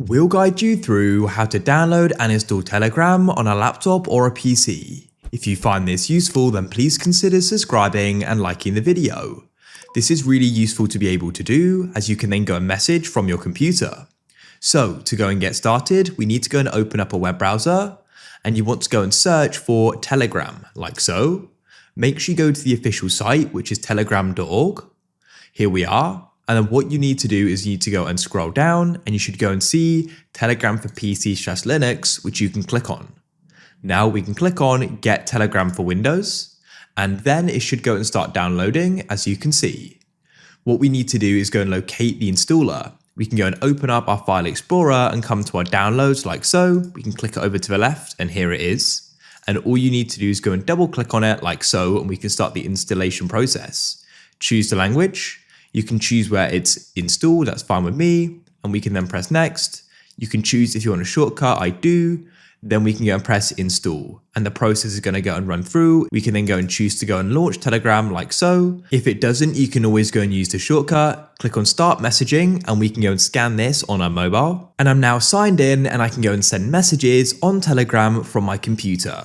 We'll guide you through how to download and install Telegram on a laptop or a PC. If you find this useful, then please consider subscribing and liking the video. This is really useful to be able to do, as you can then go and message from your computer. So to go and get started, we need to go and open up a web browser, and you want to go and search for Telegram, like so. Make sure you go to the official site, which is telegram.org. Here we are. And then what you need to do is you need to go and scroll down, and you should go and see Telegram for PC/Linux, which you can click on. Now we can click on Get Telegram for Windows, and then it should go and start downloading, as you can see. What we need to do is go and locate the installer. We can go and open up our file explorer and come to our downloads like so. We can click it over to the left, and here it is. And all you need to do is go and double click on it like so, and we can start the installation process. Choose the language. You can choose where it's installed, that's fine with me, and we can then press next. You can choose if you want a shortcut, I do, then we can go and press install, and the process is going to go and run through. We can then go and choose to go and launch Telegram like so. If it doesn't, you can always go and use the shortcut, click on start messaging, and we can go and scan this on our mobile. And I'm now signed in, and I can go and send messages on Telegram from my computer.